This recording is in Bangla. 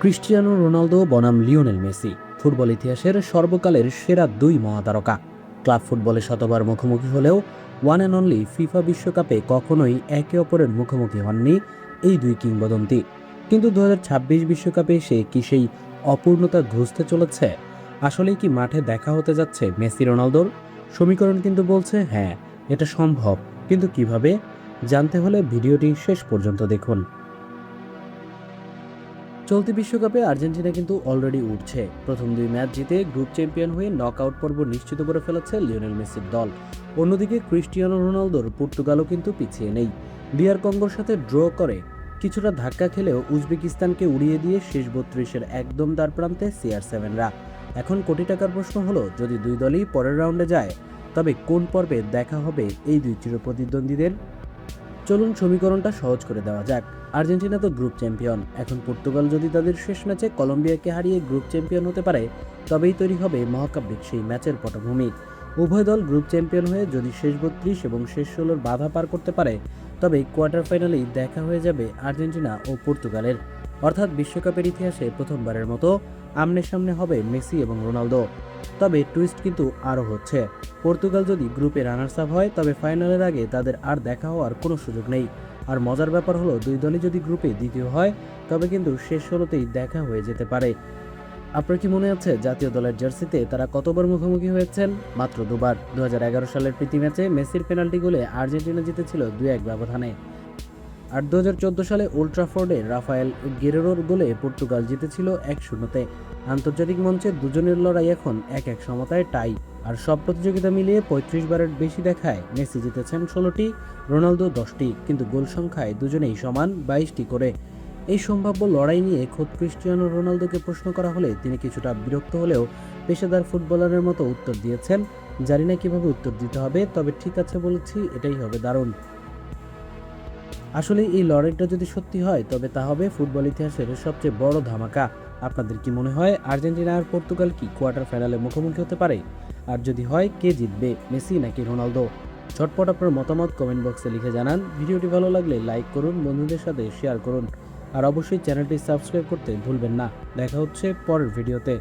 ক্রিস্টিয়ানো রোনালদো বনাম লিওনেল মেসি ফুটবল ইতিহাসের সর্বকালের সেরা দুই মহাতারকা। ক্লাব ফুটবলে শতবার মুখোমুখি হলেও ওয়ান অ্যান্ড অনলি ফিফা বিশ্বকাপে কখনোই একে অপরের মুখোমুখি হননি এই দুই কিংবদন্তি। কিন্তু 2026 বিশ্বকাপে এসে কি সেই অপূর্ণতা ঘুচতে চলেছে? আসলেই কি মাঠে দেখা হতে যাচ্ছে মেসি রোনালদোর? সমীকরণ কিন্তু বলছে হ্যাঁ, এটা সম্ভব, কিন্তু কিভাবে? জানতে হলে ভিডিওটি শেষ পর্যন্ত দেখুন। চলতি বিশ্বকাপে আর্জেন্টিনা কিন্তু অলরেডি উঠছে। প্রথম দুই ম্যাচ জিতে গ্রুপ চ্যাম্পিয়ন হয়ে নকআউট পর্ব নিশ্চিত করে ফেলেছে লিওনেল মেসির দল। অন্যদিকে ক্রিস্টিয়ানো রোনালদোর পর্তুগালও কিন্তু পিছিয়ে নেই। ডিআর কঙ্গোর সাথে ড্র করে কিছুটা ধাক্কা খেলেও উজবেকিস্তানকে উড়িয়ে দিয়ে শেষ 32-এর একদম দ্বারপ্রান্তে CR7রা। এখন কোটি টাকার প্রশ্ন হলো, যদি দুই দলই পরের রাউন্ডে যায়, তবে কোন পর্বে দেখা হবে এই দুই চিরপ্রতিদ্বন্দ্বীদের? চলুন সমীকরণটা সহজ করে দেওয়া যাক। আর্জেন্টিনা তো গ্রুপ চ্যাম্পিয়ন। এখন পর্তুগাল যদি তাদের শেষ ম্যাচে কলম্বিয়াকে হারিয়ে গ্রুপ চ্যাম্পিয়ন হতে পারে, তবেই তৈরি হবে মহাকাব্যিক সেই ম্যাচের পটভূমি। উভয় দল গ্রুপ চ্যাম্পিয়ন হয়ে যদি শেষ 32 এবং শেষ 16-র বাধা পার করতে পারে, তবে কোয়ার্টার ফাইনালেই দেখা হয়ে যাবে আর্জেন্টিনা ও পর্তুগালের। অর্থাৎ বিশ্বকাপের ইতিহাসে প্রথমবারের মতো আমনে সামনে হবে মেসি এবং রোনালদো। তবে টুইস্ট কিন্তু আরও হচ্ছে। পর্তুগাল যদি গ্রুপে রানার্স আপ হয়, তবে ফাইনালের আগে তাদের আর দেখা হওয়ার কোনো সুযোগ নেই। আর মজার ব্যাপার হলো, দুই দলই যদি গ্রুপে দ্বিতীয় হয়, তবে কিন্তু শেষ 16তেই দেখা হয়ে যেতে পারে। আপনার কি মনে আছে জাতীয় দলের জার্সিতে তারা কতবার মুখোমুখি হয়েছেন? মাত্র দুবার। 2011 সালের প্রীতি ম্যাচে মেসির পেনাল্টি গোলে আর্জেন্টিনা জিতেছিল 2-1 ব্যবধানে। আর 2014 সালে ওল্ড ট্রাফোর্ডে রাফায়েল গেরেরোর গোলে পর্তুগাল জিতেছিল 1-0-তে। আন্তর্জাতিক মঞ্চে দুজনের লড়াই এখন 1-1 সমতায় টাই। আর সব প্রতিযোগিতা মিলিয়ে 35 বারের বেশি দেখায় মেসি জিতেছেন 16টি, রোনালদো 10টি, কিন্তু গোল সংখ্যায় দুজনেই সমান 22টি করে। এই সম্ভাব্য লড়াই নিয়ে খোদ ক্রিস্টিয়ানো রোনালদোকে প্রশ্ন করা হলে তিনি কিছুটা বিরক্ত হলেও পেশাদার ফুটবলারের মতো উত্তর দিয়েছেন, জানি না কিভাবে উত্তর দিতে হবে, তবে ঠিক আছে বলেছি, এটাই হবে দারুণ। আসলে এই লড়াইটা যদি সত্যি হয়, তবে তা হবে ফুটবল ইতিহাসের সবচেয়ে বড় ধামাকা। আপনাদের কি মনে হয় আর্জেন্টিনা আর পর্তুগাল কি কোয়ার্টার ফাইনালে মুখোমুখি হতে পারে? আর যদি হয়, কে জিতবে, মেসি নাকি রোনালদো? ঝটপট আপনার মতামত কমেন্ট বক্সে লিখে জানান। ভিডিওটি ভালো লাগলে লাইক করুন, বন্ধুদের সাথে শেয়ার করুন, আর অবশ্যই চ্যানেলটি সাবস্ক্রাইব করতে ভুলবেন না। দেখা হচ্ছে পরের ভিডিওতে।